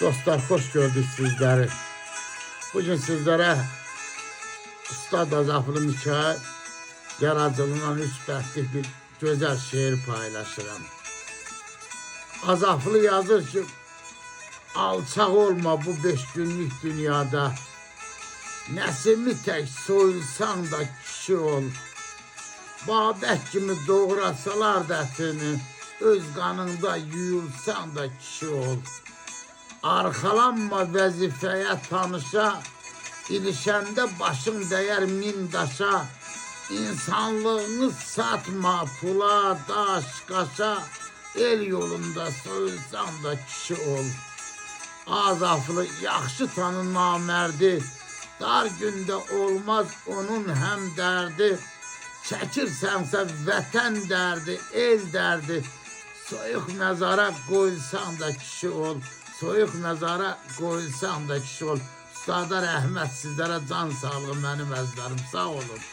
Dostlar, hoş gördük sizleri. Bugün sizlere Ustad Azaflı Mikail yaradıcılığından 3 bəstlik bir güzel şiir paylaşıram. Azaflı yazır ki, alçaq olma bu 5 günlük dünyada. Nəsimi tək soyulsan da kişi ol. Babək kimi doğrasalar dətini, öz qanında yuyulsan da kişi ol. Arxalanma vəzifəyə tanışa, ilişəndə başın dəyər min daşa. İnsanlığını satma pula, daş, qaşa, el yolunda soyulsan da kişi ol. Azaflı yaxşı tanı namərdi, dar gündə olmaz onun həm dərdi. Çəkirsənsə vətən dərdi, el dərdi, soyuq məzara qoyulsan da kişi ol. Soyuq məzara qoyulsan da kişi ol. Ustada rəhmət, sizlərə can sağlığı, mənim əzlərim, sağ olun.